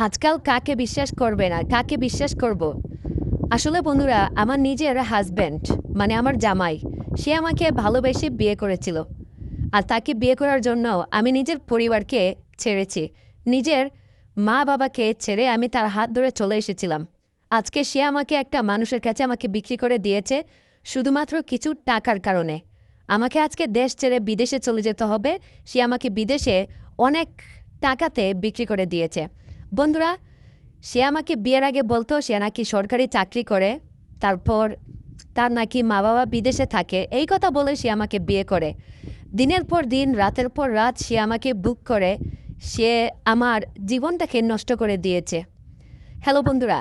আজকাল কাকে বিশ্বাস করবে না, কাকে বিশ্বাস করব? আসলে বন্ধুরা, আমার নিজের হাজব্যান্ড মানে আমার জামাই, সে আমাকে ভালোবেসে বিয়ে করেছিল। আর তাকে বিয়ে করার জন্য আমি নিজের পরিবারকে ছেড়েছি। নিজের মা বাবাকে ছেড়ে আমি তার হাত ধরে চলে এসেছিলাম। আজকে সে আমাকে একটা মানুষের কাছে আমাকে বিক্রি করে দিয়েছে শুধুমাত্র কিছু টাকার কারণে। আমাকে আজকে দেশ ছেড়ে বিদেশে চলে যেতে হবে। সে আমাকে বিদেশে অনেক টাকাতে বিক্রি করে দিয়েছে। বন্ধুরা, সে আমাকে বিয়ের আগে বলতো সে নাকি সরকারি চাকরি করে, তারপর তার নাকি মা বাবা বিদেশে থাকে। এই কথা বলে সে আমাকে বিয়ে করে। দিনের পর দিন, রাতের পর রাত সে আমাকে বুক করে। সে আমার জীবনটাকে নষ্ট করে দিয়েছে। হ্যালো বন্ধুরা,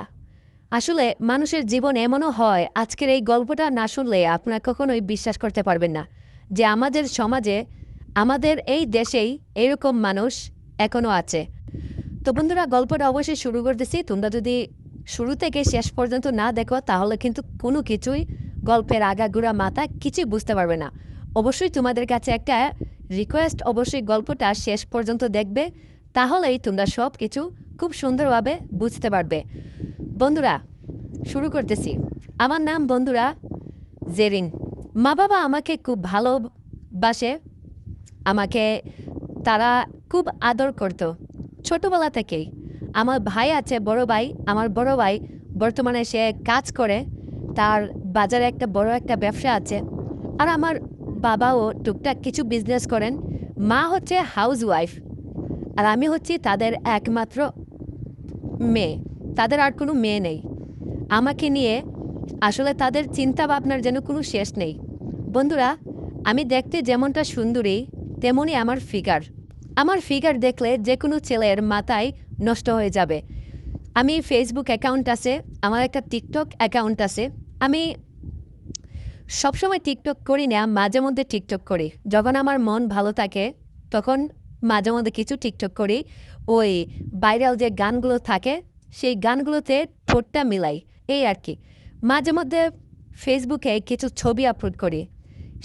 আসলে মানুষের জীবন এমনও হয়, আজকের এই গল্পটা না শুনলে আপনারা কখনোই বিশ্বাস করতে পারবেন না যে আমাদের সমাজে, আমাদের এই দেশেই এরকম মানুষ এখনও আছে। তো বন্ধুরা, গল্পটা অবশ্যই শুরু করতেছি। তোমরা যদি শুরু থেকে শেষ পর্যন্ত না দেখো তাহলে কিন্তু কোনো কিছুই, গল্পের আগাগোড়া মাথা কিছুই বুঝতে পারবে না। অবশ্যই তোমাদের কাছে একটা রিকোয়েস্ট, অবশ্যই গল্পটা শেষ পর্যন্ত দেখবে, তাহলেই তোমরা সব কিছু খুব সুন্দরভাবে বুঝতে পারবে। বন্ধুরা, শুরু করতেছি। আমার নাম বন্ধুরা জেরিন। মা বাবা আমাকে খুব ভালোবাসে। আমাকে তারা খুব আদর করতো ছোটবেলা থেকেই। আমার ভাই আছে, বড় ভাই। আমার বড় ভাই বর্তমানে সে কাজ করে, তার বাজারে একটা বড় একটা ব্যবসা আছে। আর আমার বাবাও টুকটাক কিছু বিজনেস করেন। মা হচ্ছে হাউস ওয়াইফ, আর আমি হচ্ছি তাদের একমাত্র মেয়ে। তাদের আর কোনো মেয়ে নেই আমাকে নিয়ে। আসলে তাদের চিন্তা ভাবনার যেন কোনো শেষ নেই। বন্ধুরা, আমি দেখতে যেমনটা সুন্দরী, তেমনই আমার ফিগার। আমার ফিগার দেখলে যে কোনো ছেলের মাথায় নষ্ট হয়ে যাবে। আমি ফেসবুক অ্যাকাউন্ট আছে, আমার একটা টিকটক অ্যাকাউন্ট আছে। আমি সবসময় টিকটক করি না, মাঝে মধ্যে টিকটক করি। যখন আমার মন ভালো থাকে তখন মাঝে মধ্যে কিছু টিকটক করি। ওই ভাইরাল যে গানগুলো থাকে সেই গানগুলোতে ঠোঁটটা মিলাই, এই আর কি। মাঝে মধ্যে ফেসবুকে কিছু ছবি আপলোড করি।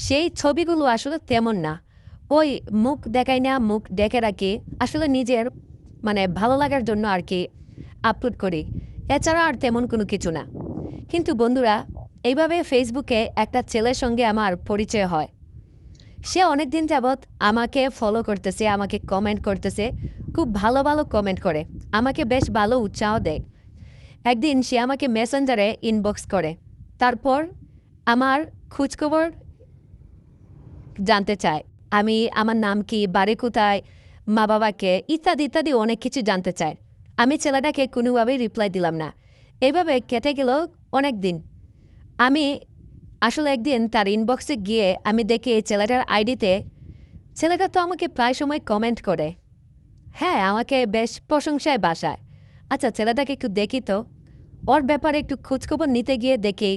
সেই ছবিগুলো আসলে তেমন না, ওই মুখ দেখাই না, মুখ ডেকে রাখি। আসলে নিজের মানে ভালো লাগার জন্য আর কি আপলোড করি, এছাড়া আর তেমন কোনো কিছু না। কিন্তু বন্ধুরা, এইভাবে ফেসবুকে একটা ছেলের সঙ্গে আমার পরিচয় হয়। সে অনেক দিন যাবৎ আমাকে ফলো করতেছে, আমাকে কমেন্ট করতেছে, খুব ভালো ভালো কমেন্ট করে, আমাকে বেশ ভালো উৎসাহ দেয়। একদিন সে আমাকে মেসেঞ্জারে ইনবক্স করে, তারপর আমার খোঁজখবর জানতে চায়। আমার নাম কি, বাড়ি কোথায়, মা বাবাকে, ইত্যাদি ইত্যাদি অনেক কিছু জানতে চায়। আমি ছেলেটাকে কোনোভাবেই রিপ্লাই দিলাম না। এইভাবে কেটে গেল অনেক দিন। আমি আসলে একদিন তার ইনবক্সে গিয়ে আমি দেখি এই ছেলেটার আইডিতে, ছেলেটা তো আমাকে প্রায় সময় কমেন্ট করে, হ্যাঁ, আমাকে বেশ প্রশংসায় বাসায়। আচ্ছা, ছেলেটাকে একটু দেখি তো। ওর ব্যাপারে একটু খোঁজখবর নিতে গিয়ে দেখি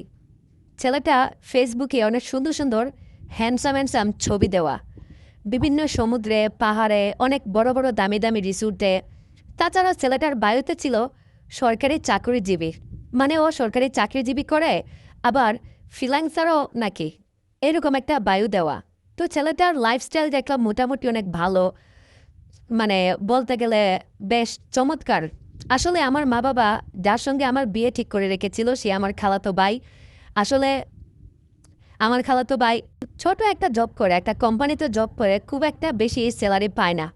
ছেলেটা ফেসবুকে অনেক সুন্দর সুন্দর হ্যান্ডসাম হ্যান্ডসাম ছবি দেওয়া, বিভিন্ন সমুদ্রে, পাহাড়ে, অনেক বড় বড় দামি দামি রিসোর্টে। তাছাড়া ছেলেটার বায়ুতে ছিল সরকারি চাকরিজীবী, মানে ও সরকারি চাকরিজীবী করে, আবার ফ্রিল্যান্সারও নাকি, এরকম একটা বায়ু দেওয়া। তো ছেলেটার লাইফস্টাইল দেখলাম মোটামুটি অনেক ভালো, মানে বলতে গেলে বেশ চমৎকার। আসলে আমার মা বাবা যার সঙ্গে আমার বিয়ে ঠিক করে রেখেছিল সে আমার খালাতো ভাই। আসলে আমার খালাতো ভাই ছোট একটা জব করে, একটা কোম্পানিতে জব করে, খুব একটা বেশি স্যালারি পায় না।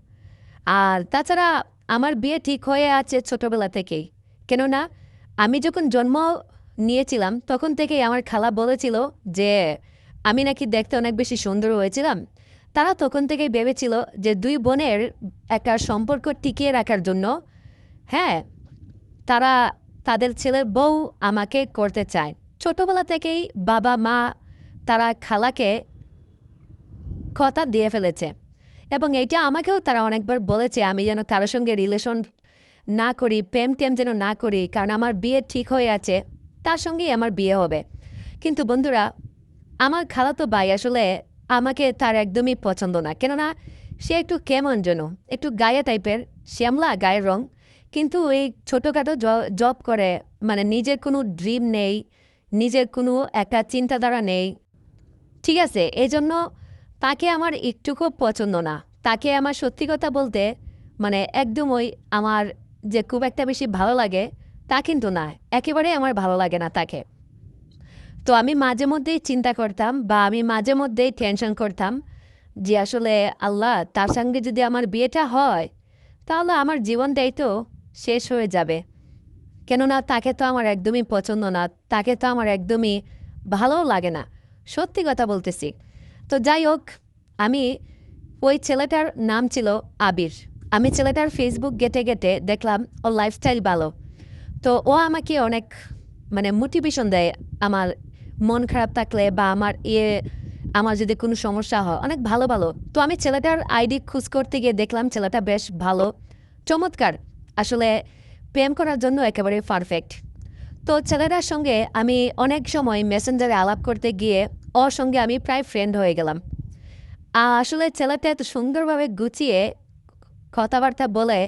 আর তাছাড়া আমার বিয়ে ঠিক হয়ে আছে ছোটবেলা থেকেই। কেননা আমি যখন জন্ম নিয়েছিলাম তখন থেকেই আমার খালা বলেছিল যে আমি নাকি দেখতে অনেক বেশি সুন্দর হয়েছিলাম। তারা তখন থেকেই ভেবেছিল যে দুই বোনের একটা সম্পর্ক টিকিয়ে রাখার জন্য, হ্যাঁ, তারা তাদের ছেলের বউ আমাকে করতে চায়। ছোটবেলা থেকেই বাবা মা তারা খালাকে কথা দিয়ে ফেলেছে, এবং এইটা আমাকেও তারা অনেকবার বলেছে আমি যেন কারোর সঙ্গে রিলেশন না করি, প্রেম টেম যেন না করি, কারণ আমার বিয়ে ঠিক হয়ে আছে, তার সঙ্গেই আমার বিয়ে হবে। কিন্তু বন্ধুরা, আমার খালাতো ভাই আসলে আমাকে তার একদমই পছন্দ না। কেননা সে একটু কেমন যেন, একটু গায়ে টাইপের, শ্যামলা গায়ের রং, কিন্তু এই ছোটোখাটো জব করে, মানে নিজের কোনো ড্রিম নেই, নিজের কোনো একটা চিন্তাধারা নেই। ঠিক আছে, এই জন্য তাকে আমার একটুকু পছন্দ না। তাকে আমার সত্যি কথা বলতে মানে একদম ওই আমার যে খুব একটা বেশি ভালো লাগে তা কিন্তু না, একেবারেই আমার ভালো লাগে না তাকে। তো আমি মাঝে মধ্যেই চিন্তা করতাম বা আমি মাঝে মধ্যেই টেনশন করতাম যে আসলে আল্লাহ, তার সঙ্গে যদি আমার বিয়েটা হয় তাহলে আমার জীবনটাই তো শেষ হয়ে যাবে। কেননা তাকে তো আমার একদমই পছন্দ না, তাকে তো আমার একদমই ভালোও লাগে না, সত্যি কথা বলতেছি। তো যাই হোক, আমি ওই ছেলেটার নাম ছিল আবির। আমি ছেলেটার ফেসবুক ঘেঁটে ঘেঁটে দেখলাম ওর লাইফস্টাইল ভালো। তো ও আমাকে অনেক মানে মোটিভেশন দেয়। আমার মন খারাপ থাকলে বা আমার যদি কোনো সমস্যা হয়, অনেক ভালো ভালো। তো আমি ছেলেটার আইডি খোঁজ করতে গিয়ে দেখলাম ছেলেটা বেশ ভালো, চমৎকার, আসলে প্রেম করার জন্য একেবারে পারফেক্ট। তো ছেলেটার সঙ্গে আমি অনেক সময় মেসেঞ্জারে আলাপ করতে গিয়ে ওর সঙ্গে আমি প্রায় ফ্রেন্ড হয়ে গেলাম। আসলে ছেলেটা এত সুন্দরভাবে গুছিয়ে কথাবার্তা বলে,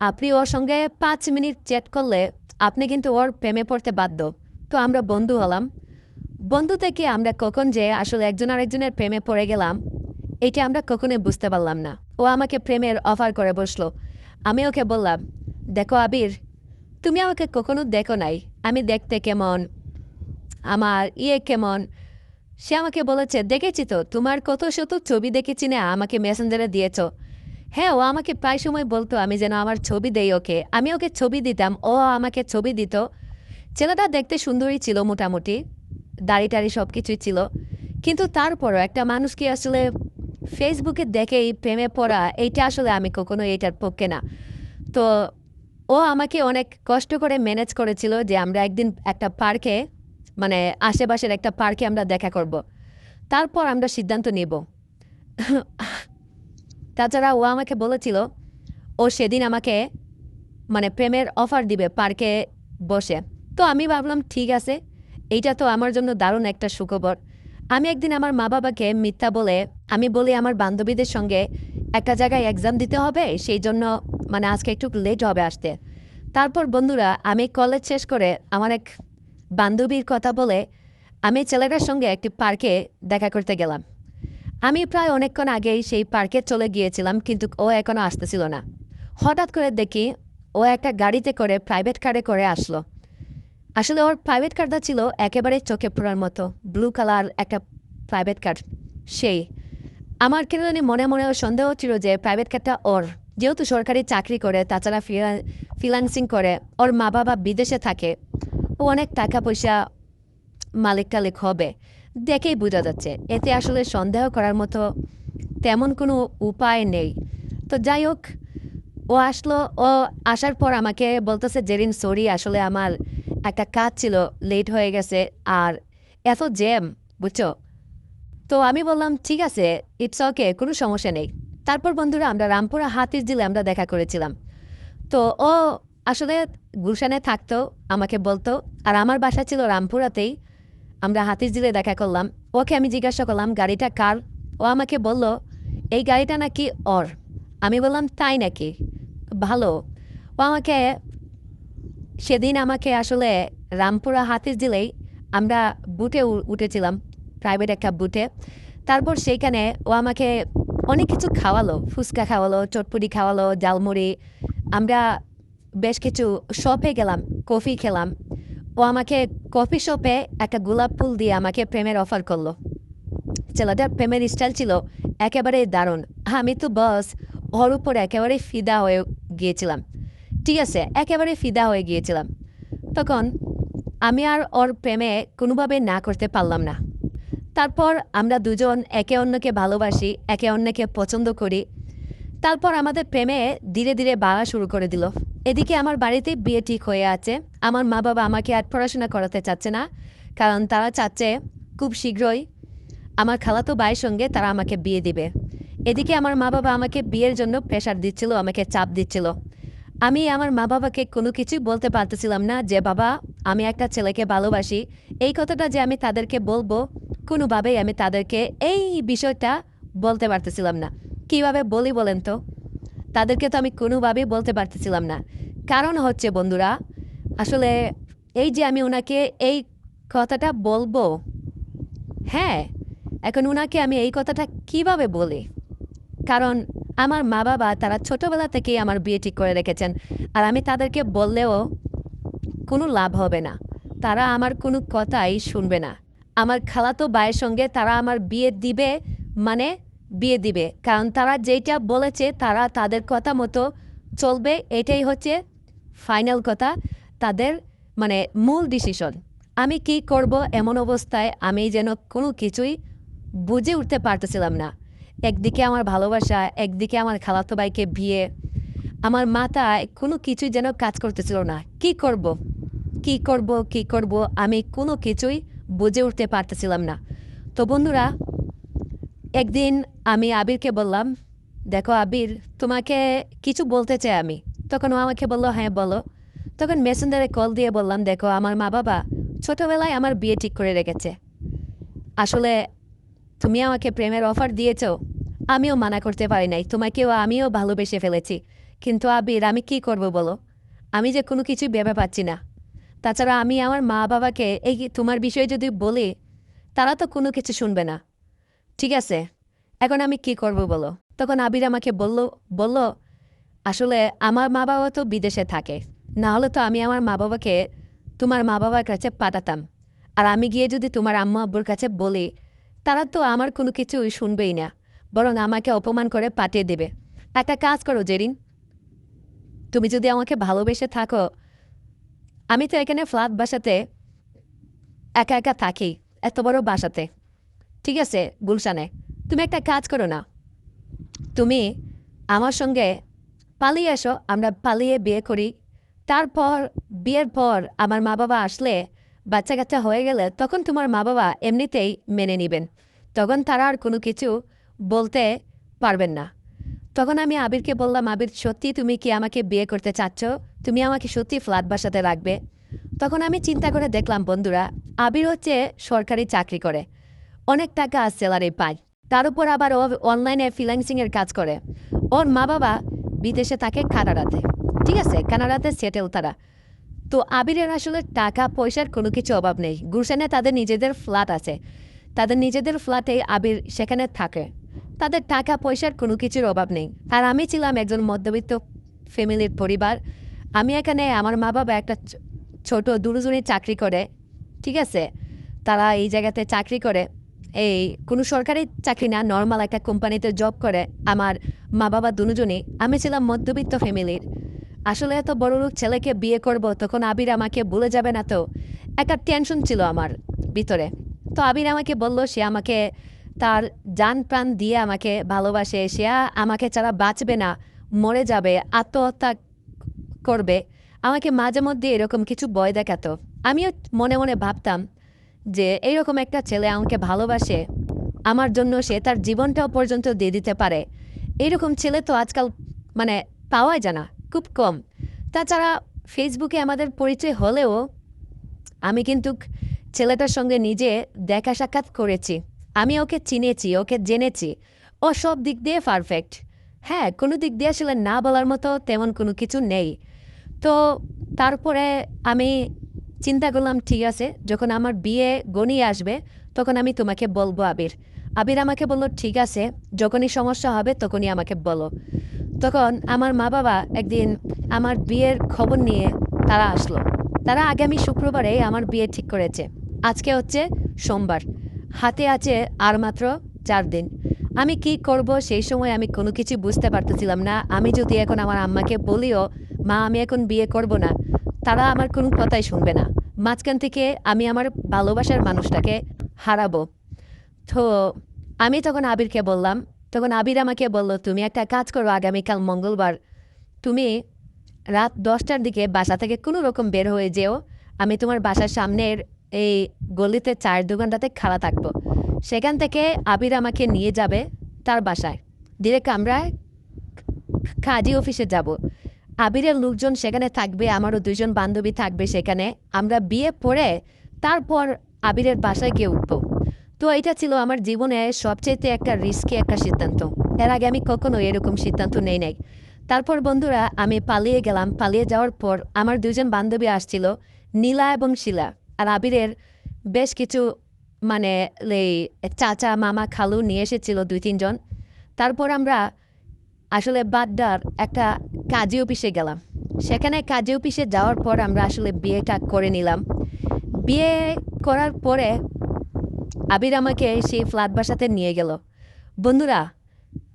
আপনি ওর সঙ্গে 5 মিনিট চ্যাট করলে আপনি কিন্তু ওর প্রেমে পড়তে বাধ্য। তো আমরা বন্ধু হলাম। বন্ধু থেকে আমরা কখন যে আসলে একজন আরেকজনের প্রেমে পড়ে গেলাম, এটা আমরা কখনোই বুঝতে পারলাম না। ও আমাকে প্রেমের অফার করে বসলো। আমি ওকে বললাম, দেখো আবির, তুমি আমাকে কখনো দেখো নাই আমি দেখতে কেমন, আমার কেমন। সে আমাকে বলেছে, দেখেছি তো, তোমার কত শত ছবি দেখেছি না, আমাকে মেসেঞ্জারে দিয়েছ। হ্যাঁ, ও আমাকে প্রায় সময় বলতো আমি যেন আমার ছবি দেই ওকে, আমি ওকে ছবি দিতাম, ও আমাকে ছবি দিত। ছেলেটা দেখতে সুন্দরই ছিল মোটামুটি, দাড়ি টাড়ি সব কিছুই ছিল। কিন্তু তারপরও একটা মানুষকে আসলে ফেসবুকে দেখেই প্রেমে পড়া, এইটা আসলে আমি কখনো এইটার পক্ষে না। তো ও আমাকে অনেক কষ্ট করে ম্যানেজ করেছিল যে আমরা একদিন একটা পার্কে, মানে আশেপাশের একটা পার্কে আমরা দেখা করব। তারপর আমরা সিদ্ধান্ত নেব। তাছাড়া ও আমাকে বলেছিল ও সেদিন আমাকে মানে প্রেমের অফার দিবে পার্কে বসে। তো আমি ভাবলাম ঠিক আছে, এইটা তো আমার জন্য দারুণ একটা সুখবর। আমি একদিন আমার মা বাবাকে মিথ্যা বলে আমি বলি আমার বান্ধবীদের সঙ্গে একটা জায়গায় এক্সাম দিতে হবে, সেই জন্য মানে আজকে একটু লেট হবে আসতে। তারপর বন্ধুরা, আমি কলেজ শেষ করে আমার এক বান্ধবীর কথা বলে আমি ছেলেটার সঙ্গে একটি পার্কে দেখা করতে গেলাম। আমি প্রায় অনেকক্ষণ আগেই সেই পার্কে চলে গিয়েছিলাম, কিন্তু ও এখনও আসতেছিল না। হঠাৎ করে দেখি ও একটা গাড়িতে করে, প্রাইভেট কারে করে আসলো। আসলে ওর প্রাইভেট কারটা ছিল একেবারে চোখে পড়ার মতো, ব্লু কালার একটা প্রাইভেট কার। সেই আমার কেন জানি মনে মনে সন্দেহ ছিল যে প্রাইভেট কারটা ওর, যেহেতু সরকারি চাকরি করে, তাছাড়া ফ্রিল্যান্সিং করে, ওর মা বাবা বিদেশে থাকে, ও অনেক টাকা পয়সা মালিক টালিক হবে, দেখেই বোঝা যাচ্ছে। এতে আসলে সন্দেহ করার মতো তেমন কোনো উপায় নেই। তো যাই হোক, ও আসলো। ও আসার পর আমাকে বলতেছে, জেরিন সরি, আসলে আমার একটা কাজ ছিল, লেট হয়ে গেছে, আর এত জ্যাম, বুঝছো। তো আমি বললাম ঠিক আছে, ইটস ওকে, কোনো সমস্যা নেই। তারপর বন্ধুরা, আমরা রামপুরা হাতিরঝিলে আমরা দেখা করেছিলাম। তো ও আসলে গুলশানে থাকতো, আমাকে বলতো, আর আমার বাসা ছিল রামপুরাতেই। আমরা হাতিরঝিলে দেখা করলাম। ওকে আমি জিজ্ঞাসা করলাম গাড়িটা কার। ও আমাকে বলল এই গাড়িটা নাকি ওর। আমি বললাম তাই নাকি, ভালো। ও আমাকে সেদিন আমাকে আসলে রামপুরা হাতিরঝিলেই আমরা বুটে উঠেছিলাম, প্রাইভেট একটা বুটে। তারপর সেইখানে ও আমাকে অনেক কিছু খাওয়ালো, ফুচকা খাওয়ালো, চটপটি খাওয়ালো, জালমুড়ি। আমরা বেশ কিছু শপে গেলাম, কফি খেলাম। ও আমাকে কফি শপে একটা গোলাপ ফুল দিয়ে আমাকে প্রেমের অফার করলো। ছেলেটার প্রেমের স্টাইল ছিল একেবারে দারুণ। আমি তো বস ওর উপর একেবারে ফিদা হয়ে গিয়েছিলাম। ঠিক আছে, একেবারে ফিদা হয়ে গিয়েছিলাম। তখন আমি আর ওর প্রেমে কোনোভাবে না করতে পারলাম না। তারপর আমরা দুজন একে অন্যকে ভালোবাসি, একে অন্যকে পছন্দ করি। তারপর আমাদের প্রেমে ধীরে ধীরে বাড়া শুরু করে দিল। এদিকে আমার বাড়িতে বিয়ে ঠিক হয়ে আছে। আমার মা বাবা আমাকে আর পড়াশোনা করাতে চাচ্ছে না, কারণ তারা চাচ্ছে খুব শীঘ্রই আমার খালাতো ভাইয়ের সঙ্গে তারা আমাকে বিয়ে দিবে। এদিকে আমার মা বাবা আমাকে বিয়ের জন্য প্রেশার দিচ্ছিল, আমাকে চাপ দিচ্ছিল। আমি আমার মা বাবাকে কোনো কিছুই বলতে পারতেছিলাম না যে বাবা, আমি একটা ছেলেকে ভালোবাসি। এই কথাটা যে আমি তাদেরকে বলবো, কোনোভাবেই আমি তাদেরকে এই বিষয়টা বলতে পারতেছিলাম না। কিভাবে বলি বলেন তো? তাদেরকে তো আমি কোনোভাবেই বলতে পারতেছিলাম না। কারণ হচ্ছে বন্ধুরা, আসলে এই যে আমি ওনাকে এই কথাটা বলবো, হ্যাঁ, এখন ওনাকে আমি এই কথাটা কিভাবে বলি? কারণ আমার মা বাবা তারা ছোটবেলা থেকেই আমার বিয়ে ঠিক করে রেখেছেন, আর আমি তাদেরকে বললেও কোনো লাভ হবে না, তারা আমার কোনো কথাই শুনবে না। আমার খালাতো ভাইয়ের সঙ্গে তারা আমার বিয়ে দিবে, মানে বিয়ে দিবে, কারণ তারা যেটা বলেছে তারা তাদের কথা মতো চলবে, এটাই হচ্ছে ফাইনাল কথা, তাদের মানে মূল ডিসিশন। আমি কি করব এমন অবস্থায় আমি যেন কোনো কিছুই বুঝে উঠতে পারতেছিলাম না। একদিকে আমার ভালোবাসা, একদিকে আমার খালাতো ভাইকে বিয়ে, আমার মাথায় কোনো কিছুই যেন কাজ করতেছিল না। কি করব, কি করব, কি করব, আমি কোনো কিছুই বুঝে উঠতে পারতেছিলাম না। তো বন্ধুরা, একদিন আমি আবিরকে বললাম, দেখো আবির, তোমাকে কিছু বলতে চাই আমি। তখন ও আমাকে বললো, হ্যাঁ বলো। তখন মেসেঞ্জারে কল দিয়ে বললাম, দেখো আমার মা বাবা ছোটবেলায় আমার বিয়ে ঠিক করে রেখেছে। আসলে তুমি আমাকে প্রেমের অফার দিয়েছো, আমিও মানা করতে পারি নাই, তোমাকেও আমিও ভালোবেসে ফেলেছি। কিন্তু আবির, আমি কি করব বলো, আমি যে কোনো কিছুই ভেবে পাচ্ছি না। তাছাড়া আমি আমার মা বাবাকে এই তোমার বিষয়ে যদি বলি, তারা তো কোনো কিছু শুনবে না। ঠিক আছে, এখন আমি কি করব বলো। তখন আবির আমাকে বলল, আসলে আমার মা বাবা তো বিদেশে থাকে, না হলে তো আমি আমার মা বাবাকে তোমার মা বাবার কাছে পাঠাতাম। আর আমি গিয়ে যদি তোমার আম্মু আব্বুর কাছে বলি, তারা তো আমার কোনো কিছুই শুনবেই না, বরং আমাকে অপমান করে পাঠিয়ে দেবে। একটা কাজ করো জেরিন, তুমি যদি আমাকে ভালোবেসে থাকো, আমি তো এখানে ফ্ল্যাট বাসাতে একা একা থাকি, এত বড় বাসাতে, ঠিক আছে গুলশানে, তুমি একটা কাজ করো না, তুমি আমার সঙ্গে পালিয়ে এসো, আমরা পালিয়ে বিয়ে করি। তারপর বিয়ের পর আমার মা বাবা আসলে, বাচ্চা কাচ্চা হয়ে গেলে, তখন তোমার মা বাবা এমনিতেই মেনে নেবেন, তখন তারা আর কোনো কিছু বলতে পারবেন না। তখন আমি আবিরকে বললাম, আবির সত্যি তুমি কি আমাকে বিয়ে করতে চাচ্ছ, তুমি আমাকে সত্যি ফ্ল্যাট বাসাতে রাখবে? তখন আমি চিন্তা করে দেখলাম বন্ধুরা, আবির হচ্ছে সরকারি চাকরি করে, অনেক টাকা স্যালারি পায়, তার উপর আবার ও অনলাইনে ফ্রিল্যান্সিংয়ের কাজ করে। ওর মা বাবা বিদেশে থাকে কানাডাতে, ঠিক আছে, কানাডাতে সেটেল তারা। তো আবিরের আসলে টাকা পয়সার কোনো কিছু অভাব নেই, গুলশানে তাদের নিজেদের ফ্ল্যাট আছে, তাদের নিজেদের ফ্ল্যাটে আবির সেখানে থাকে, তাদের টাকা পয়সার কোনো কিছুর অভাব নেই। আর আমি ছিলাম একজন মধ্যবিত্ত ফ্যামিলির পরিবার, আমি এখানে, আমার মা বাবা একটা ছোট দুজনই চাকরি করে, ঠিক আছে, তারা এই জায়গাতে চাকরি করে, এই কোনো সরকারি চাকরি না, নর্মাল একটা কোম্পানিতে জব করে আমার মা বাবা দুজনই। আমি ছিলাম মধ্যবিত্ত ফ্যামিলির, আসলে এত বড় লোক ছেলেকে বিয়ে করব, তখন আবির আমাকে ভুলে যাবে না তো, একটা টেনশন ছিল আমার ভিতরে। তো আবির আমাকে বলল, সে আমাকে তার জান প্রাণ দিয়ে আমাকে ভালোবাসে, সে আমাকে ছাড়া বাঁচবে না, মরে যাবে, আত্মহত্যা করবে। আমাকে মাঝে মধ্যে এরকম কিছু ভয় দেখাতো। আমিও মনে মনে ভাবতাম যে এইরকম একটা ছেলে আমাকে ভালোবাসে, আমার জন্য সে তার জীবনটাও পর্যন্ত দিয়ে দিতে পারে, এইরকম ছেলে তো আজকাল মানে পাওয়া যায় না, খুব কম। তাছাড়া ফেসবুকে আমাদের পরিচয় হলেও আমি কিন্তু ছেলেটার সঙ্গে নিজে দেখা সাক্ষাৎ করেছি, আমি ওকে চিনেছি, ওকে জেনেছি, ও সব দিক দিয়ে পারফেক্ট। হ্যাঁ, কোনো দিক দিয়ে আসলে না বলার মতো তেমন কোনো কিছু নেই। তো তারপরে আমি চিন্তা করলাম, ঠিক আছে, যখন আমার বিয়ে গনিয়ে আসবে তখন আমি তোমাকে বলবো আবির। আবির আমাকে বলল, ঠিক আছে, যখনই সমস্যা হবে তখনই আমাকে বলো। তখন আমার মা বাবা একদিন আমার বিয়ের খবর নিয়ে তারা আসলো, তারা আগামী শুক্রবারে আমার বিয়ে ঠিক করেছে। আজকে হচ্ছে সোমবার, হাতে আছে আর মাত্র 4 দিন। আমি কি করব সেই সময় আমি কোনো কিছু বুঝতে পারতেছিলাম না। আমি যদি এখন আমার আম্মাকে বলিও, মা আমি এখন বিয়ে করব না, তারা আমার কোনো কথাই শুনবে না, মাঝখান থেকে আমি আমার ভালোবাসার মানুষটাকে হারাবো। তো আমি তখন আবিরকে বললাম, তখন আবির আমাকে বলল, তুমি একটা কাজ করো, আগামীকাল মঙ্গলবার তুমি রাত 10টার দিকে বাসা থেকে কোনো রকম বের হয়ে যেও, আমি তোমার বাসার সামনের এই গলিতে চায়ের দোকানটাতে খাড়া থাকবো, সেখান থেকে আবির আমাকে নিয়ে যাবে তার বাসায়, ডিরেক্ট আমরা কাজী অফিসে যাব। আবিরের লোকজন সেখানে থাকবে, আমারও 2জন বান্ধবী থাকবে সেখানে, আমরা বিয়ে পড়ে তারপর আবিরের বাসায় গিয়ে উঠবো। তো এটা ছিল আমার জীবনে সবচেয়ে একটা রিস্কি একটা সিদ্ধান্ত, এর আগে আমি কখনো এরকম সিদ্ধান্ত নেই নাই। তারপর বন্ধুরা আমি পালিয়ে গেলাম, পালিয়ে যাওয়ার পর আমার 2জন বান্ধবী আসছিল, নীলা এবং শিলা, আর আবিরের বেশ কিছু মানে এই চাচা মামা খালু নিয়ে এসেছিল 2-3 জন। তারপর আমরা আসলে বাড্ডার একটা কাজী অফিসে গেলাম। সেখানে কাজী অফিসে যাওয়ার পর আমরা আসলে বিয়েটা করে নিলাম। বিয়ে করার পরে আবির আমাকে সেই ফ্ল্যাট বাসাতে নিয়ে গেল। বন্ধুরা,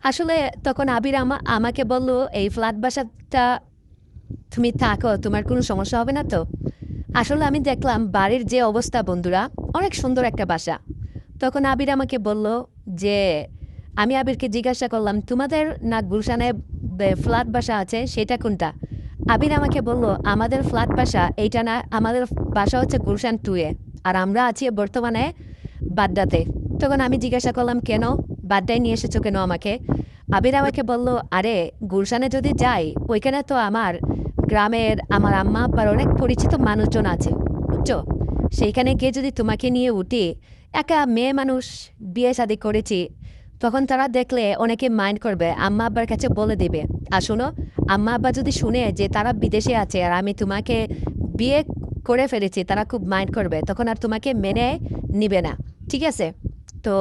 আসলে তখন আবির আমাকে বলল, এই ফ্ল্যাট বাসাটা তুমি থাকো, তোমার কোনো সমস্যা হবে না তো? আসলে আমি দেখলাম বাড়ির যে অবস্থা বন্ধুরা, অনেক সুন্দর একটা বাসা। তখন আবির আমাকে বলল যে, আমি আবিরকে জিজ্ঞাসা করলাম, তোমাদের না গুলশানে ফ্ল্যাট বাসা আছে, সেটা কোনটা? আবির আমাকে বলল, আমাদের ফ্ল্যাট বাসা এইটা না, আমাদের বাসা হচ্ছে গুলশান 2-এ, আর আমরা আছি বর্তমানে বাড্ডাতে। তখন আমি জিজ্ঞাসা করলাম, কেন বাড্ডায় নিয়ে এসেছো কেন আমাকে? আবির আমাকে বলল, আরে গুলশানে যদি যাই, ওইখানে তো আমার গ্রামের আমার আম্মা আব্বার অনেক পরিচিত মানুষজন আছে, বুঝছো? সেইখানে গিয়ে যদি তোমাকে নিয়ে উঠি, একা মেয়ে মানুষ, বিয়ে শাদি করেছি, তখন তারা দেখলে অনেকে মাইন্ড করবে, আম্মা আব্বার কাছে বলে দেবে। আর শোনো, আম্মা আব্বা যদি শুনে যে তারা বিদেশে আছে আর আমি তোমাকে বিয়ে করে ফেলেছি, তারা খুব মাইন্ড করবে, তখন আর তোমাকে মেনে নিবে না। ঠিক আছে? তো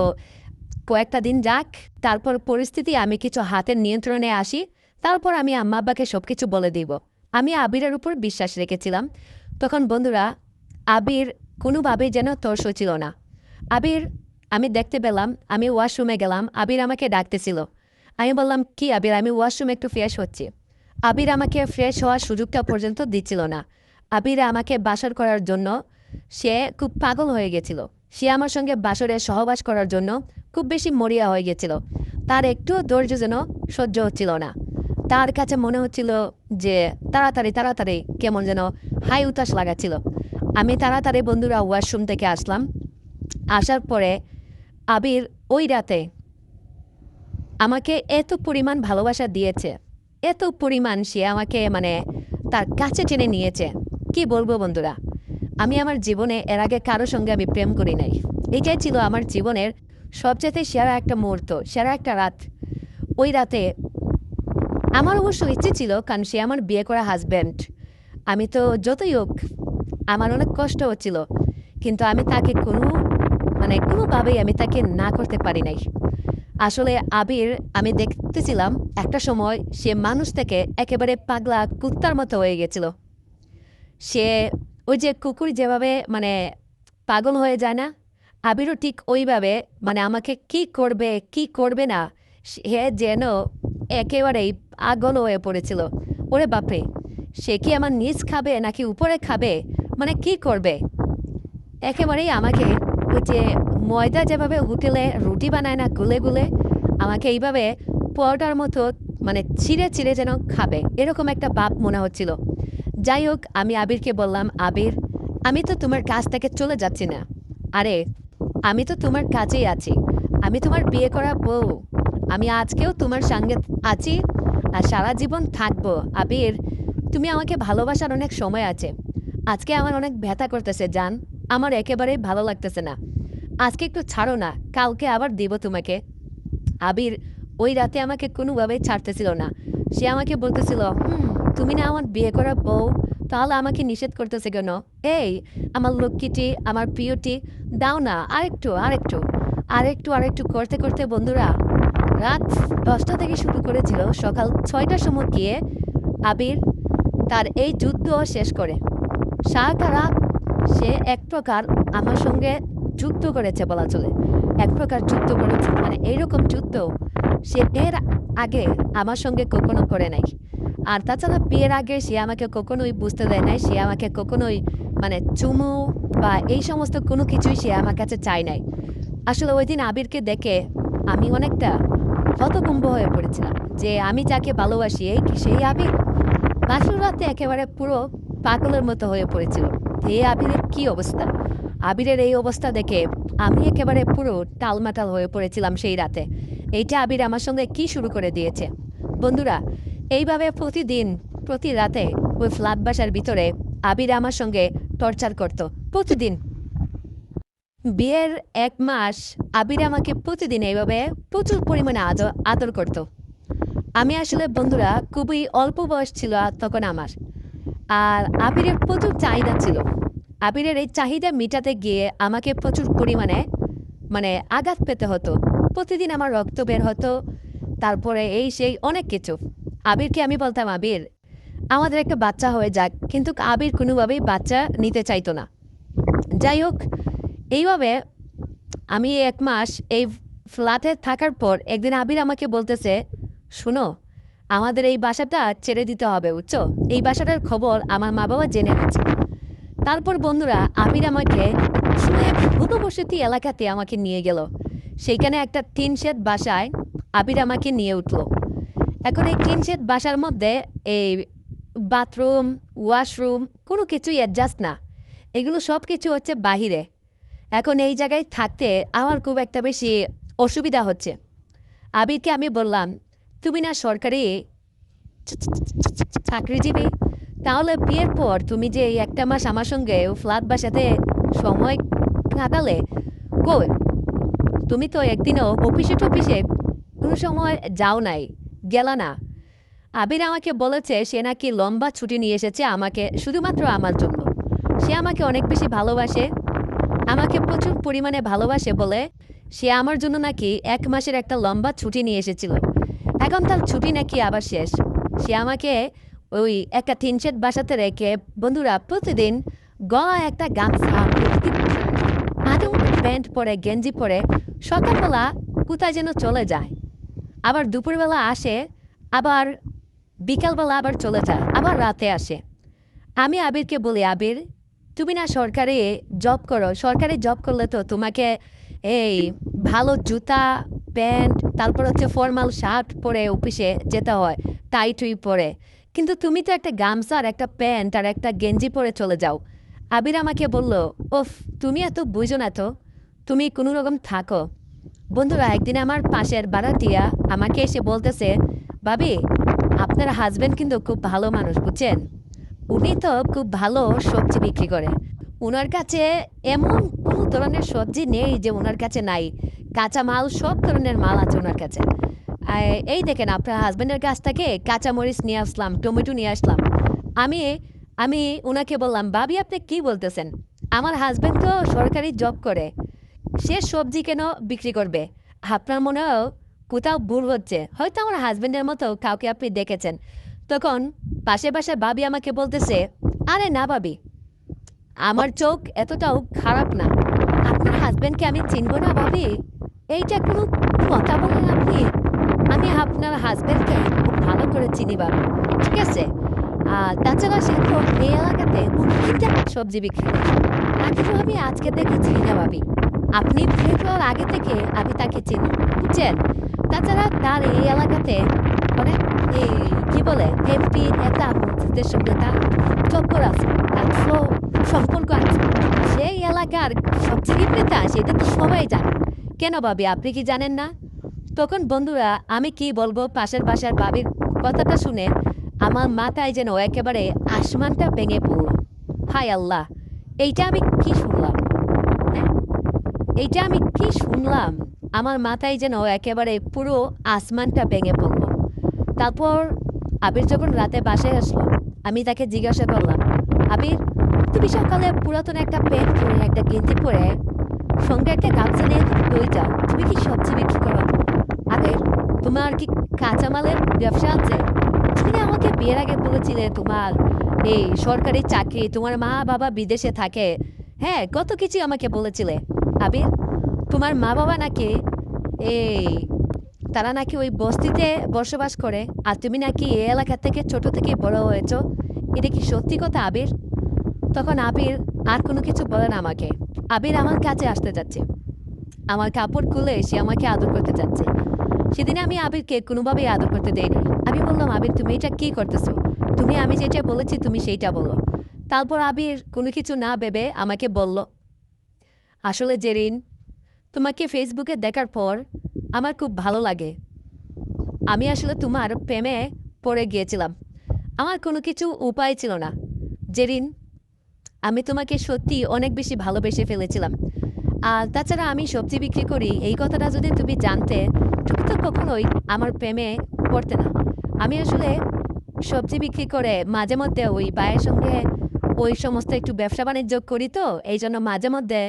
কয়েকটা দিন যাক, তারপর পরিস্থিতি আমি কিছু হাতের নিয়ন্ত্রণে আসি, তারপর আমি আম্মা আব্বাকে সব কিছু বলে দিব। আমি আবিরের উপর বিশ্বাস রেখেছিলাম। তখন বন্ধুরা, আবির কোনোভাবেই যেন তর্স ছিল না। আবির, আমি দেখতে পেলাম, আমি ওয়াশরুমে গেলাম, আবির আমাকে ডাকতেছিল। আমি বললাম, কি আবির, আমি ওয়াশরুমে একটু ফ্রেশ হচ্ছি। আবির আমাকে ফ্রেশ হওয়ার সুযোগটা পর্যন্ত দিচ্ছিল না। আবির আমাকে বাসর করার জন্য সে খুব পাগল হয়ে গেছিল। সে আমার সঙ্গে বাসরে সহবাস করার জন্য খুব বেশি মরিয়া হয়ে গেছিল। তার একটুও ধৈর্য যেন সহ্য হচ্ছিল না। তার কাছে মনে হচ্ছিল যে তাড়াতাড়ি তাড়াতাড়ি কেমন যেন হাই উতাস লাগাচ্ছিল। আমি তাড়াতাড়ি বন্ধুরা ওয়াশরুম থেকে আসলাম। আসার পরে আবির ওই রাতে আমাকে এত পরিমাণ ভালোবাসা দিয়েছে, এত পরিমাণ সে আমাকে মানে তার কাছে টেনে নিয়েছে, কি বলবো বন্ধুরা। আমি আমার জীবনে এর আগে কারো সঙ্গে আমি প্রেম করি নাই। এটাই ছিল আমার জীবনের সবচেয়ে সেরা একটা মুহূর্ত, সেরা একটা রাত। ওই রাতে আমার অবশ্য ইচ্ছে ছিল, কারণ সে আমার বিয়ে করা হাজব্যান্ড। আমি তো যতই হোক, আমার অনেক কষ্ট হচ্ছিল, কিন্তু আমি তাকে কোনোভাবেই আমি তাকে না করতে পারি নাই। আসলে আবির, আমি দেখতেছিলাম একটা সময় সে মানুষ থেকে একেবারে পাগলা কুত্তার মতো হয়ে গেছিল। সে ওই যে কুকুর যেভাবে পাগল হয়ে যায় না, আবিরও ঠিক ওইভাবে আমাকে কি করবে কি করবে না, সে যেন একেবারেই পাগল হয়ে পড়েছিল। ওরে বাপরে, সে কি আমার নিচ খাবে নাকি উপরে খাবে, কি করবে? একেবারেই আমাকে ওই যে ময়দা যেভাবে হোটেলে রুটি বানায় না গুলে গুলে, আমাকে এইভাবে পরোটার মতো ছিঁড়ে ছিঁড়ে যেন খাবে, এরকম একটা ভাব মনে হচ্ছিল। যাই হোক, আমি আবিরকে বললাম, আবির, আমি তো তোমার কাছ থেকে চলে যাচ্ছি না। আরে, আমি তো তোমার কাছেই আছি, আমি তোমার বিয়ে করা বউ, আমি আজকেও তোমার সঙ্গে আছি আর সারা জীবন থাকবো। আবির, তুমি আমাকে ভালোবাসার অনেক সময় আছে। আজকে আমার অনেক ব্যথা করতেছে জান, আমার একেবারেই ভালো লাগতেছে না। আজকে একটু ছাড়ো না, কালকে আবার দিব তোমাকে। আবির ওই রাতে আমাকে কোনোভাবেই ছাড়তেছিল না। সে আমাকে বলতেছিল, তুমি না আমার বিয়ে করা বউ, তাহলে আমাকে নিষেধ করতেছে কেন? এই আমার লক্ষ্মীটি, আমার প্রিয়টি, দাও না আরেকটু আরেকটু আরেকটু আরেকটু করতে করতে বন্ধুরা, রাত 10টা থেকে শুরু করেছিল, সকাল 6টার সময় গিয়ে আবির তার এই যুদ্ধ শেষ করে। সারাটা রাত সে এক প্রকার আমার সঙ্গে যুদ্ধ করেছে বলা চলে, এক প্রকার যুদ্ধ করেছে, এইরকম যুদ্ধ সে এর আগে আমার সঙ্গে কখনো করে নাই। আর তাছাড়া বিয়ের আগে সে আমাকে কখনোই বুঝতে দেয় নাই, সে আমাকে কখনোই চুমু বা এই সমস্ত কোনো কিছুই সে আমার কাছে চায় নাই। আসলে ওই দিন আবিরকে দেখে আমি অনেকটা হতভম্ব হয়ে পড়েছিলাম যে আমি যাকে ভালোবাসি এই কি সেই আবির? বাসর রাতে একেবারে পুরো পাগলের মতো হয়ে পড়েছিল। এই আবিরের কি অবস্থা! আবিরের এই অবস্থা দেখে আমি একেবারে পুরো টালমাটাল হয়ে পড়েছিলাম সেই রাতে। এইটা আবির আমার সঙ্গে কি শুরু করে দিয়েছে বন্ধুরা! এইভাবে প্রতিদিন প্রতি রাতে ওই ফ্ল্যাট বাসার ভিতরে আবির আমার সঙ্গে টর্চার করত প্রতিদিন। বিয়ের 1 মাস আবির আমাকে প্রতিদিন এইভাবে প্রচুর পরিমাণে আদর করত। আমি আসলে বন্ধুরা খুবই অল্প বয়স ছিল তখন আমার, আর আবিরের প্রচুর চাহিদা ছিল। আবিরের এই চাহিদা মেটাতে গিয়ে আমাকে প্রচুর পরিমাণে আঘাত পেতে হতো। প্রতিদিন আমার রক্ত বের হতো, তারপরে এই সেই অনেক কিছু। আবিরকে আমি বলতাম, আবির আমাদের একটা বাচ্চা হয়ে যাক, কিন্তু আবির কোনোভাবেই বাচ্চা নিতে চাইতো না। যাই হোক, এইভাবে আমি ১ মাস এই ফ্ল্যাটে থাকার পর একদিন আবির আমাকে বলতেছে, শোনো, আমাদের এই বাসাটা ছেড়ে দিতে হবে, বুঝছো? এই বাসাটার খবর আমার মা বাবা জেনে গেছে। তারপর বন্ধুরা আবির আমাকে শুনে ঘনবসতি এলাকাতে আমাকে নিয়ে গেল। সেইখানে একটা টিন শেড বাসায় আবির আমাকে নিয়ে উঠলো। এখন এই টিন শেড বাসার মধ্যে এই বাথরুম, ওয়াশরুম কোনো কিছুই অ্যাডজাস্ট না। এগুলো সব কিছু হচ্ছে বাহিরে। এখন এই জায়গায় থাকতে আমার খুব একটা বেশি অসুবিধা হচ্ছে। আবিরকে আমি বললাম, তুমি না সরকারি চাকরিজীবী, তাহলে বিয়ের পর তুমি যে এই ১টা মাস আমার সঙ্গে ফ্ল্যাট বাসাতে সময় কাটালে, কই তুমি তো একদিনও অফিসে টফিসে কোনো সময় যাও নাই, গেলা না। আবির আমাকে বলেছে সে নাকি লম্বা ছুটি নিয়ে এসেছে আমাকে শুধুমাত্র আমার জন্য। সে আমাকে অনেক বেশি ভালোবাসে, আমাকে প্রচুর পরিমাণে ভালোবাসে বলে সে আমার জন্য নাকি ১ মাসের একটা লম্বা ছুটি নিয়ে এসেছিল। এখন তার ছুটি নাকি আবার শেষ। সে আমাকে ওই একটা টিন শেড বাসাতে রেখে বন্ধুরা প্রতিদিন গলায় একটা গামছা, আদৌ প্যান্ট পরে, গেঞ্জি পরে সকালবেলা কোথায় যেন চলে যায়, আবার দুপুরবেলা আসে, আবার বিকালবেলা আবার চলে যায়, আবার রাতে আসে। আমি আবিরকে বলি, আবির তুমি না সরকারি জব করো, সরকারি জব করলে তো তোমাকে এই ভালো জুতা, প্যান্ট, তারপর হচ্ছে ফর্মাল শার্ট পরে অফিসে যেতে হয়, টাই টুই পরে, কিন্তু তুমি তো একটা গামছা আর একটা প্যান্ট আর একটা গেঞ্জি পরে চলে যাও। আবির আমাকে বলল, ওফ তুমি এত বুঝো না তো, তুমি কোনো রকম থাকো। বন্ধুরা একদিন আমার পাশের ভাড়াটিয়া আমাকে এসে বলতেছে, ভাবি আপনার হাজবেন্ড কিন্তু খুব ভালো মানুষ, বুঝছেন? উনি তো খুব ভালো সবজি বিক্রি করে। উনার কাছে এমন কোনো ধরনের সবজি নেই যে উনার কাছে নাই। কাঁচা মাল, সব ধরনের মাল আছে ওনার কাছে। এই দেখেন আপনার হাজবেন্ডের কাছ থেকে কাঁচামরিচ নিয়ে আসলাম, টমেটো নিয়ে আসলাম। আমি আমি ওনাকে বললাম, ভাবি আপনি কি বলতেছেন? আমার হাজবেন্ড তো সরকারি জব করে, সে সবজি কেন বিক্রি করবে? আপনার মনে হয় কোথাও ভুল হচ্ছে, হয়তো আমার হাজবেন্ডের মতো কাউকে আপনি দেখেছেন। তখন পাশে পাশে ভাবি আমাকে বলতেছে, আরে না ভাবি, আমার চোখ এতটাও খারাপ না, আপনার হাজবেন্ডকে আমি চিনব না ভাবি? এইটা কোনো কথা বলেন আপনি? আমি আপনার হাজবেন্ডকে খুব ভালো করে চিনি ভাবি, ঠিক আছে? তাছাড়া সে তো এই এলাকাতে অনেকটা সবজি বিক্রি করে, তাকে তো আমি আজকে দেখে চিনি না ভাবি। আপনি বিয়ে করার আগে থেকে আমি তাকে চিনি, বুঝছেন? তাছাড়া তার এই এলাকাতে অনেক এই কি বলে এমপি নেতা মন্ত্রীদের সঙ্গে তার চক্কর আছে, তার সম্পর্ক আছে। সেই এলাকার সবচেয়ে নেতা, সেটা তো সবাই জানে। কেন ভাবি আপনি কি জানেন না? তখন বন্ধুরা আমি কি বলবো, পাশের বাসার ভাবির কথাটা শুনে আমার মাথায় যেন একেবারে আসমানটা ভেঙে পড়ল। হায় আল্লাহ, এইটা আমি কি শুনলাম? হ্যাঁ, এইটা আমি কি শুনলাম? আমার মাথায় যেন একেবারে পুরো আসমানটা ভেঙে পড়ল। তারপর আবির যখন রাতে বাসায় আসলো, আমি তাকে জিজ্ঞাসা করলাম, আবির তুমি সকালে পুরাতন একটা প্যান্ট পরে, একটা গেঞ্জি পরে, সঙ্গে একটা গামছা নিয়ে কই যাও? তুমি কি সবজি বিক্রি করো? আবির তোমার কি কাঁচামালের ব্যবসা আছে? তুমি না আমাকে বিয়ের আগে বলেছিলে তোমার এই সরকারি চাকরি, তোমার মা বাবা বিদেশে থাকে, হ্যাঁ কত কিছু আমাকে বলেছিলে। আবির তোমার মা বাবা নাকি এই তারা নাকি ওই বস্তিতে বসবাস করে, আর তুমি নাকি এই এলাকা থেকে ছোট থেকে বড় হয়েছ, এটা কি সত্যি কথা আবির? তখন আবির আর কোনো কিছু বলে না আমাকে। আবির আমার কাছে আসতে যাচ্ছে, আমার কাপড় খুলে সে আমাকে আদর করতে যাচ্ছে। সেদিন আমি আবিরকে কোনোভাবেই আদর করতে দেইনি। আমি বললাম, আবির তুমি এটা কি করতেছো? তুমি আমি যেটা বলেছি তুমি সেইটা বলো। তারপর আবির কোনো কিছু না ভেবে আমাকে বলল, আসলে জেরিন, তোমাকে ফেসবুকে দেখার পর আমার খুব ভালো লাগে। আমি আসলে তোমার প্রেমে পড়ে গিয়েছিলাম, আমার কোনো কিছু উপায় ছিল না। জেরিন, আমি তোমাকে সত্যি অনেক বেশি ভালোবেসে ফেলেছিলাম। আর তাছাড়া আমি সবজি বিক্রি করি এই কথাটা যদি তুমি জানতে, তুমি তো কখনোই আমার প্রেমে পড়তে না। আমি আসলে সবজি বিক্রি করে মাঝে মধ্যে ওই ভাইয়ের সঙ্গে ওই সমস্ত একটু ব্যবসা বাণিজ্য করি, তো এই জন্য মাঝে মধ্যে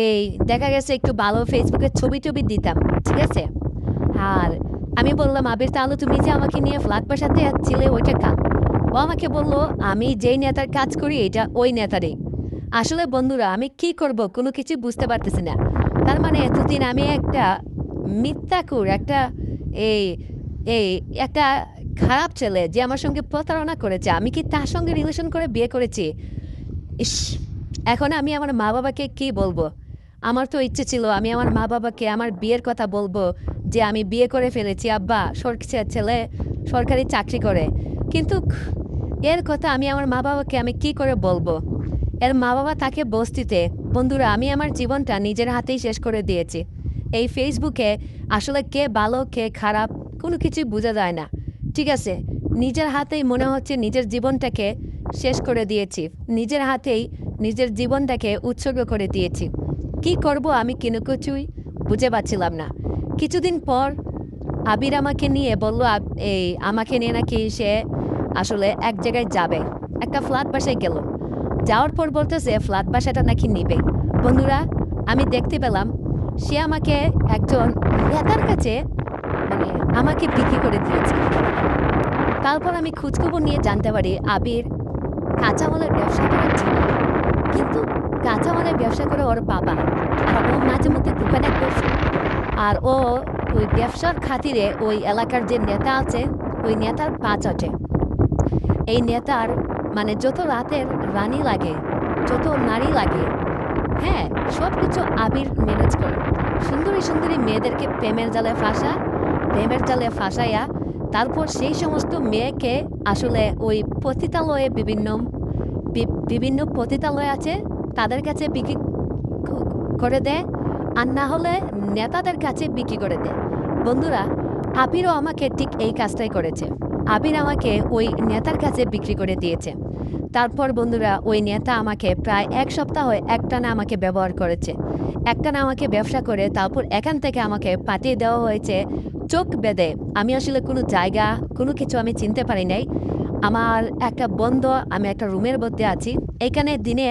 এই দেখা গেছে একটু ভালো ফেসবুকে ছবি টবি দিতাম, ঠিক আছে? আর আমি বললাম, আবির তাহলে তুমি যে আমাকে নিয়ে ফ্ল্যাট বাসাতে যাচ্ছিলে ওইটা কার? ও আমাকে বলল, আমি যেই নেতার কাজ করি এটা ওই নেতারই। আসলে বন্ধুরা আমি কি করব কোনো কিছু বুঝতে পারতেছি না। তার মানে এতদিন আমি একটা মিথ্যাকুর একটা এই এই একটা খারাপ ছেলে যে আমার সঙ্গে প্রতারণা করেছে, আমি কি তার সঙ্গে রিলেশন করে বিয়ে করেছি? ইস! এখন আমি আমার মা-বাবাকে কি বলবো? আমার তো ইচ্ছে ছিল আমি আমার মা-বাবাকে আমার বিয়ের কথা বলবো যে, "আমি বিয়ে করে ফেলেছি আব্বা, ছেলে সরকারি চাকরি করে।" কিন্তু এর কথা আমি আমার মা-বাবাকে আমি কি করে বলবো? এর মা-বাবা থাকে বস্তিতে। বন্ধুরা আমি আমার জীবনটা নিজের হাতেই শেষ করে দিয়েছি। এই ফেসবুকে আসলে কে ভালো কে খারাপ কোনো কিছুই বোঝা যায় না। ঠিক আছে? নিজের হাতেই মনে হচ্ছে নিজের জীবনটাকে শেষ করে দিয়েছি। নিজের হাতেই নিজের জীবনটাকে উৎসর্গ করে দিয়েছি। কি করব আমি কোনো কিছুই বুঝে পাচ্ছিলাম না। কিছুদিন পর আবির আমাকে নিয়ে বলল আমাকে নিয়ে নাকি সে আসলে এক জায়গায় যাবে। একটা ফ্ল্যাট বাসায় গেল। যাওয়ার পর বলতেছে ফ্ল্যাট বাসাটা নাকি নিবে। বন্ধুরা আমি দেখতে পেলাম সে আমাকে একজন নেতার কাছে মানে আমাকে বিক্রি করে দিয়েছে। তারপর আমি খোঁজখবর নিয়ে জানতে পারি আবির কাঁচামালের ব্যবসা করেছে। কিন্তু কাঁচামালের ব্যবসা করে ওর বাবা। আর ও মাঝে মধ্যে দোকানে বসে। আর ও ওই ব্যবসার খাতিরে ওই এলাকার যে নেতা আছে ওই নেতার পা চাটে। এই নেতার মানে যত রাতের রানী লাগে, যত নারী লাগে, হ্যাঁ, সবকিছু আবির ম্যানেজ করে। সুন্দরী সুন্দরী মেয়েদেরকে প্রেমের জালে ফাঁসাইয়া তারপর সেই সমস্ত মেয়েকে আসলে ওই পতিতালয়ে বিভিন্ন পতিতালয় আছে তাদের কাছে বিক্রি করে দেয়, আর না হলে নেতাদের কাছে বিক্রি করে দেয়। বন্ধুরা আবিরও আমাকে ঠিক এই কাজটাই করেছে। আবির আমাকে ওই নেতার কাছে বিক্রি করে দিয়েছে। তারপর বন্ধুরা ওই নেতা আমাকে প্রায় ১ সপ্তাহ একটানা আমাকে ব্যবহার করেছে। একটানা আমাকে ব্যবসা করে তারপর এখান থেকে আমাকে পাঠিয়ে দেওয়া হয়েছে চোখ বেঁধে। আমি আসলে কোনো জায়গা কোনো কিছু আমি চিনতে পারি নাই। আমার একটা বন্ধ আমি একটা রুমের মধ্যে আছি। এখানে দিনে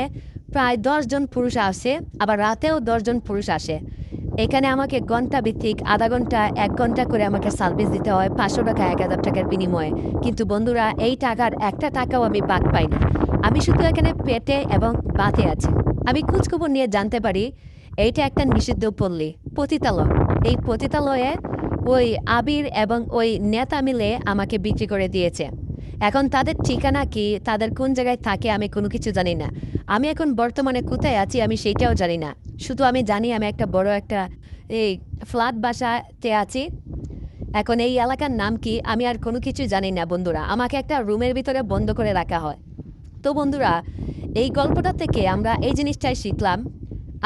প্রায় ১০ জন পুরুষ আসে, আবার রাতেও ১০ জন পুরুষ আসে। এখানে আমাকে ঘন্টা ভিত্তিক ০.৫ ঘন্টা ১ ঘন্টা করে আমাকে সার্ভিস দিতে হয় ৫০০ টাকা ১,০০০ টাকার বিনিময়ে। কিন্তু বন্ধুরা এই টাকার একটা টাকাও আমি বাদ পাই না। আমি শুধু এখানে পেটে এবং বাতে আছি। আমি খোঁজখবর নিয়ে জানতে পারি এইটা একটা নিষিদ্ধ পল্লী, পতিতালয়। এই পতিতালয়ে ওই আবির এবং ওই নেতা মিলে আমাকে বিক্রি করে দিয়েছে। এখন তাদের ঠিকানা কি, তাদের কোন জায়গায় থাকে আমি কোনো কিছু জানি না। আমি এখন বর্তমানে কোথায় আছি আমি সেইটাও জানি না। শুধু আমি জানি আমি একটা বড় একটা এই ফ্ল্যাট বাসাতে আছি। এখন এই এলাকার নাম কি আমি আর কোনো কিছুই জানি না বন্ধুরা। আমাকে একটা রুমের ভিতরে বন্ধ করে রাখা হয়। তো বন্ধুরা এই গল্পটা থেকে আমরা এই জিনিসটাই শিখলাম।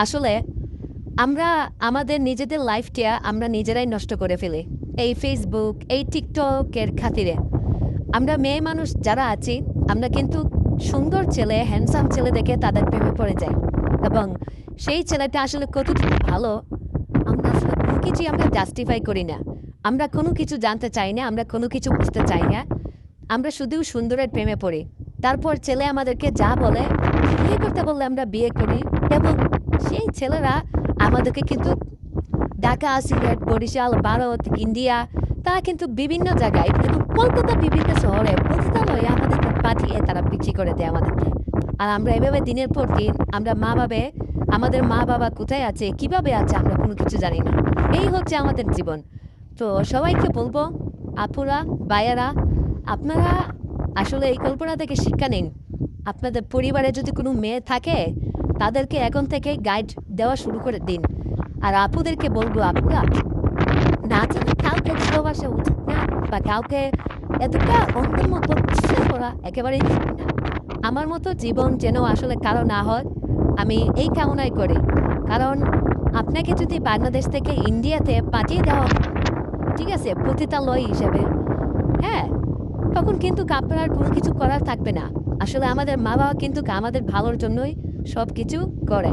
আসলে আমরা আমাদের নিজেদের লাইফটা আমরা নিজেরাই নষ্ট করে ফেলি। এই ফেসবুক, এই টিকটকের খাতিরে। আমরা মেয়ে মানুষ যারা আছি আমরা কিন্তু সুন্দর ছেলে, হ্যান্ডসাম ছেলে দেখে তাদের প্রেমে পড়ে যাই। এবং সেই ছেলেটা আসলে কতটুকু ভালো আমরা আসলে কোনো কিছুই আমরা জাস্টিফাই করি না। আমরা কোনো কিছু জানতে চাই না, আমরা কোনো কিছু বুঝতে চাই না। আমরা শুধু সুন্দরের প্রেমে পড়ি। তারপর ছেলে আমাদেরকে যা বলে, বিয়ে করতে বললে আমরা বিয়ে করি এবং সেই ছেলেরা আমাদেরকে কিন্তু ঢাকা, সিলেট, বরিশাল, ভারত, ইন্ডিয়া তারা কিন্তু বিভিন্ন জায়গায় এবং কলকাতা বিভিন্ন শহরে পতিতালয়ে আমাদেরকে পাঠিয়ে তারা বিক্রি করে দেয় আমাদেরকে। আর আমরা এভাবে দিনের পর দিন আমরা আমাদের মা বাবা কোথায় আছে, কিভাবে আছে আমরা কোনো কিছু জানি না। এই হচ্ছে আমাদের জীবন। তো সবাইকে বলবো, আপুরা, ভাইয়েরা, আপনারা আসলে এই কল্পনা থেকে শিক্ষা নিন। আপনাদের পরিবারে যদি কোনো মেয়ে থাকে তাদেরকে এখন থেকেই গাইড দেওয়া শুরু করে দিন। আর আপুদেরকে বলবো, আপুরা না জানি কাউকে ভালোবাসা উচিত না, বা কাউকে এতটা অন্ধের মতো বিশ্বাস করা একেবারেই ঠিক না। আমার মতো জীবন যেন আসলে কারো না হয় আমি এই কামনাই করি। কারণ আপনাকে যদি বাংলাদেশ থেকে ইন্ডিয়াতে পাঠিয়ে দেওয়া হয়, ঠিক আছে, পতিতালয় হিসেবে, হ্যাঁ, তখন কিন্তু আপনার আর কোনো কিছু করার থাকবে না। আসলে আমাদের মা বাবা কিন্তু আমাদের ভালোর জন্যই সব কিছু করে।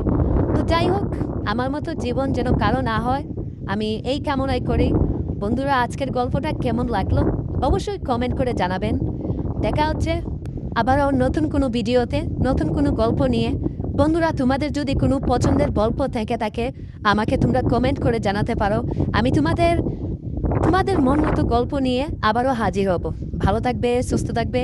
তো যাই হোক, আমার মতো জীবন যেন কারো না হয় আমি এই কামনাই করি। বন্ধুরা আজকের গল্পটা কেমন লাগলো অবশ্যই কমেন্ট করে জানাবেন। দেখা হচ্ছে আবারও নতুন কোনো ভিডিওতে নতুন কোনো গল্প নিয়ে। বন্ধুরা তোমাদের যদি কোনো পছন্দের গল্প থেকে থাকে আমাকে তোমরা কমেন্ট করে জানাতে পারো। আমি তোমাদের তোমাদের মন মতো গল্প নিয়ে আবারও হাজির হব। ভালো থাকবে, সুস্থ থাকবে।